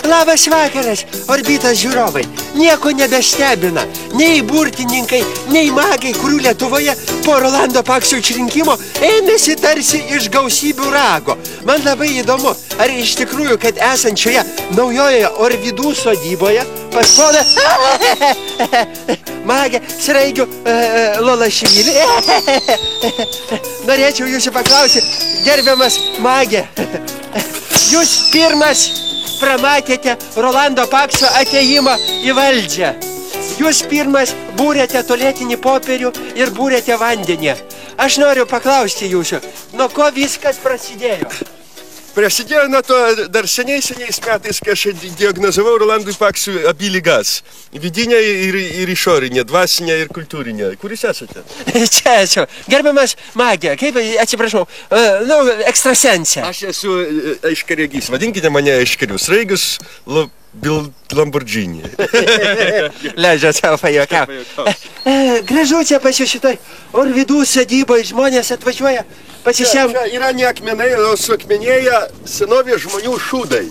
Labas vakaras, orbitos žiūrovai. Nieko nebestebina. Nei burtininkai, nei magai, kurių Lietuvoje po Rolando Pakso išrinkimo ėmėsi tarsi iš gausybių rago. Man labai įdomu, ar iš tikrųjų, kad esančioje naujoje Orvidų sodyboje pas poną magę Sraigių Lolašvilį. Norėčiau jūsų paklausyti, gerbiamas magė, jūs pirmas pramatėte Rolando Pakso atėjimą į valdžią. Jūs pirmas būrėte tualetinį popierių ir būrėte vandenį. Aš noriu paklausti jūsų, nuo ko viskas prasidėjo? Prasidėjo nuo to dar seniais metais, kai aš diagnozavau Rolandui Paksui abi ligas. Vidinę ir išorinę, dvasinę ir kultūrinę. Kuris esate? Čia esu. Gerbiamas magė, kaip, atsiprašau, ekstrasensė. Aš esu aiškaregys. Vadinkite mane aiškariu. Sraigius Lamborghini. Leidžia savo pajuokauti. Gražu čia pas jūs šitoj Orvidų sodyboje žmonės atvažiuoja pasisemti. Čia yra ne akmenai, o suakmenėję senovės žmonių šūdai.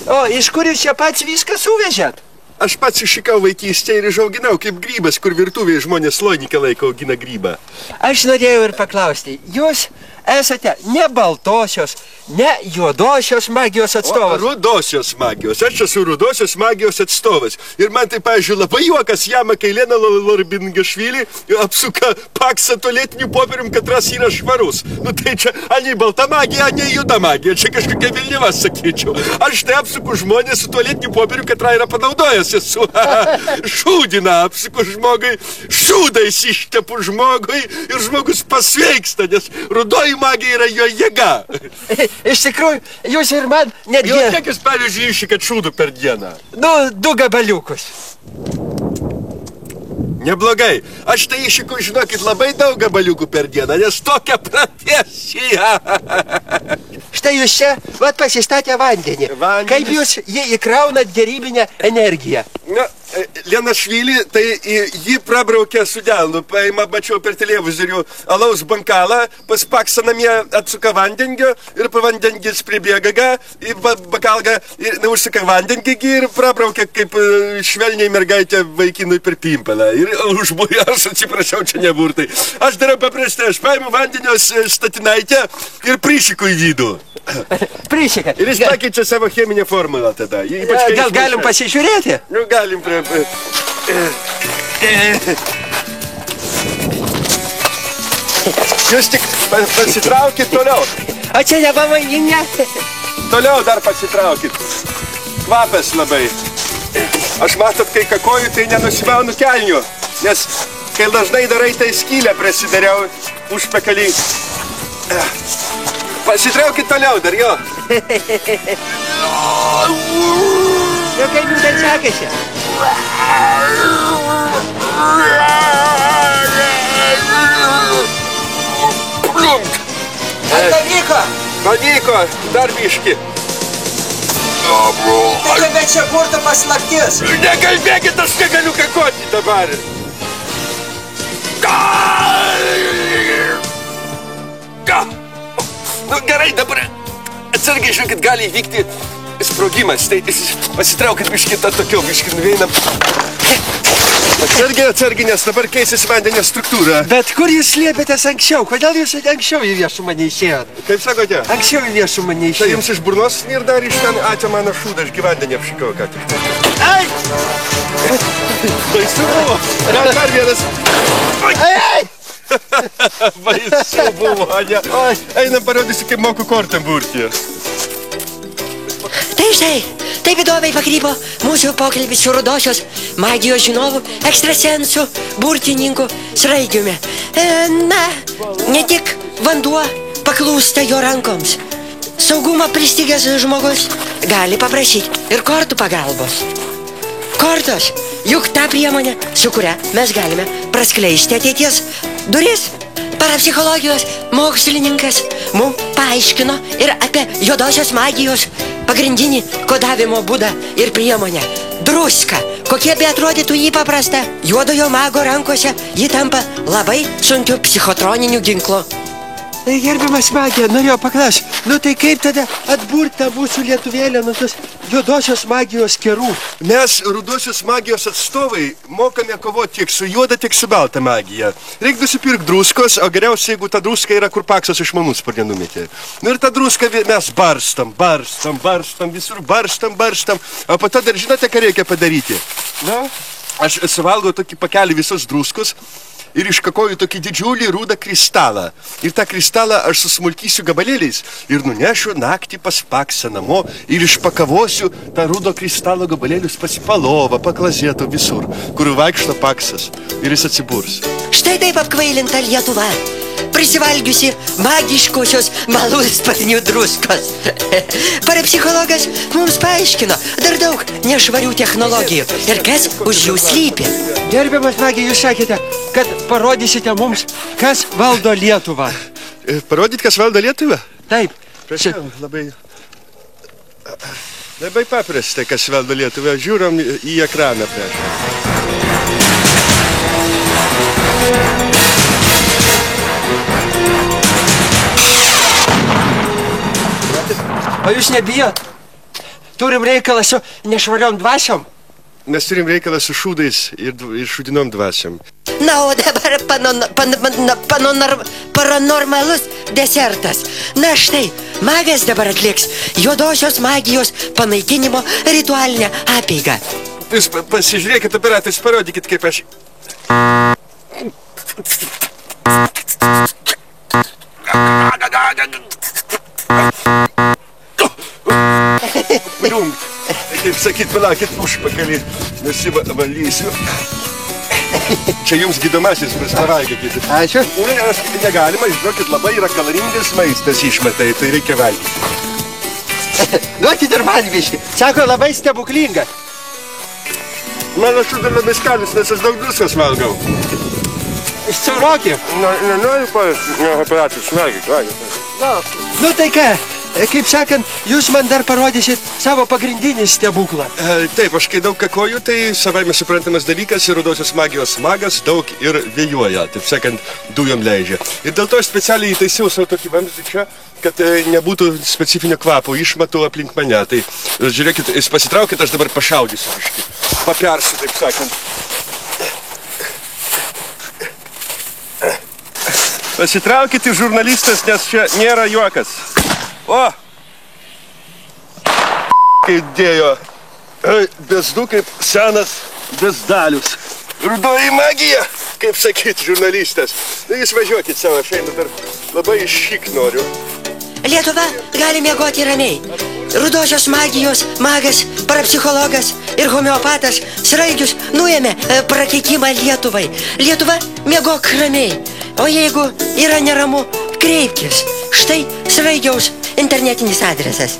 O, iš kur jūs čia pats viską suvežėt? Aš pats iššikau vaikystę ir išauginau kaip grybas, kur virtuvėje žmonės sloinikę laiko augina grybą. Aš norėjau ir paklausti, jūs esate ne baltosios, ne juodosios magijos atstovas. O rudosios magijos. Aš esu rudosios magijos atstovas. Ir man tai, pavyzdžiui, labai juokas jama, kai Lena Lorbingašvili apsuka Paksą tualetiniu popierium, katras yra švarus. Nu tai čia anei balta magija, anei juoda magija. Čia kažkokia Vilniava, sakyčiau. Aš tai apsuku žmonės su tualetiniu popieriu, katrą yra panaudojęs esu. Šūdina apsuku žmogui, šūdais ištepu žmogui ir žmogus pasveiksta, nes rudoji magija yra jo jėga. Iš tikrųjų, jūs ir man netgi... Jūs kiek jūs, pavyzdžiui, iššikat šūdų per dieną? Nu, 2 gabaliukus. Neblogai. Aš tai iššikau, žinokit, labai daug gabaliukų per dieną, nes tokia profesija. Štai jūs čia, pasistatė vandenį. Kaip jūs jį įkraunat gerybinę energiją? Na, Lena Švili, tai jį prabraukė su delnu. Paima, mačiau per televizorių alaus bankalą, pas Paksą namie atsuka vandengio ir pa vandengis pribėga į bakalgą ir užsuka vandengį ir prabraukė kaip švelniai mergaitė vaikinui per pimpelą. Ir užbuja, aš atsiprašau, čia neburtai. Aš darau paprastai, aš paimu vandenio statinaitę ir prišiku į vidų. Prišika. Ir jis pakeičia savo cheminę formulą tada. Gal galim pasižiūrėti? Nu, galim Jūs tik pasitraukit toliau. O čia nepavojinga? Toliau dar pasitraukit. Kvapas labai. Aš matot, kai kakoju, tai nenusimaunu kelnių. Nes kai dažnai darai, tai skylę prasidariau užpakalį. Pasitraukit toliau dar, jo. Jau kaip jums ten sekėsi? Ar pavyko? Pavyko, dar biški. Tai kada čia burtų paslaptis? Nekalbėkit, aš negaliu kakoti dabar. Nu gerai, dabar atsargiai, žiūrėkit, gali įvykti sprogimas. Tai pasitraukit biškį tą tokio, biškį nuveinam. Atsargiai, nes dabar keisis vandenio struktūra. Bet kur jūs slėpėtės anksčiau? Kodėl jūs anksčiau į viešumą neišėjot? Kaip sakote? Anksčiau į viešumą Tai neišėjot. jums iš burnos ir dar iš ten, čia mano šūdą, aš gyvandenį apšikau ką tik. Ai! Baisu buvo. Dar vienas. Ai! Baisu buvo, ne? Einam parodysiu, kaip moku kortą burti. Tai štai, taip įdomiai pakrypo mūsų pokalbis su rudosios magijos žinovu, ekstrasensu, burtininku Sraigiumi. Na, ne tik vanduo paklūsta jo rankoms. Saugumą pristigęs žmogus gali paprašyti ir kortų pagalbos. Kortos, juk ta priemonė, su kuria mes galime praskleisti ateities duris. Parapsichologijos mokslininkas mums paaiškino ir apie juodosios magijos pagrindinį kodavimo būdą ir priemonę. Druska, kokie be atrodytų jį paprasta, juodojo mago rankose ji tampa labai sunkiu psichotroniniu ginklu. Gerbiamas magija, norėjau paklausyti, nu tai kaip tada atburti mūsų lietuvėlę nuo tos juodosios magijos kerų? Mes, rudosios magijos atstovai, mokame kovoti tiek su juoda, tiek su balta magija. Reikia nusipirkti druskos, o geriausia, jeigu ta druska yra, kur Paksas iš manų sparnė numetė. Nu ir tą druską mes barstam, visur barstam. O po to dar žinote, ką reikia padaryti? Na, aš suvalgau tokį pakelį visos druskos ir iškakoju tokį didžiulį rudą kristalą. Ir tą kristalą aš susmulkysiu gabalėliais ir nunešiu naktį pas Paksą namo ir išpakavosiu tą rudo kristalo gabalėlius pasipalovą, paklazėto visur, kur vaikšto Paksas ir jis atsiburs. Štai taip apkvailinta Lietuva, prisivalgiusi magiškosios malūnsparnių druskos. Parapsichologas mums paaiškino dar daug nešvarių technologijų ir kas už jų slypi. Gerbiamas magija, jūs sakėte, kad parodysite mums, kas valdo Lietuvą. Parodyt, kas valdo Lietuvą? Taip. Prašau, labai paprasta, kas valdo Lietuvą. Žiūrim į ekraną. O jūs nebijot? Turim reikalą su nešvariom dvasiom? Mes turim reikalą su šūdais ir šūdinom dvasiom. Na, o dabar paranormalus desertas. Na štai, magas dabar atliks juodosios magijos panaikinimo ritualinę apeigą. Jūs pasižiūrėkit, operatorius, parodykit, kaip aš... Kaip sakyt, palaukit, užpakalį nusivalysiu. Čia jums gydomasis, pavalgykit. Ačiū. Negalima, žinokit, labai yra kaloringas maistas išmetai, tai reikia valgyti. Duokit ir man biškį. Sako, labai stebuklinga. Mano šūdė labai skanis, nes aš daug druskos valgau. Išsiurokė. Nenoriu operatorius, valgyk. Nu tai ką? Kaip sakant, jūs man dar parodysit savo pagrindinį stebuklą. Taip, aš kai daug kakoju, tai savaime suprantamas dalykas ir rudosios magijos magas daug ir vėjuoja, taip sakant, dujom leidžia. Ir dėl to aš specialiai įtaisiau savo tokį vamzdį čia, kad nebūtų specifinio kvapo išmatų aplink mane. Tai žiūrėkit, jūs pasitraukit, aš dabar pašaudysiu biškį. Papersiu, taip sakant. Pasitraukit, žurnalistas, nes čia nėra juokas. O! Kaip dėjo. Bezdu kaip senas bezdalius. Rudoji magija, kaip sakyt, žurnalistas. Na, jūs važiuokit savo, aš einu dar labai šik noriu. Lietuva gali miegoti ramiai. Rudosios magijos magas, parapsichologas ir homeopatas Sraigius nuėmė prakeikimą Lietuvai. Lietuva miegok ramiai. O jeigu yra neramu, kreipkis. Štai Sraigiaus internetinis adresas.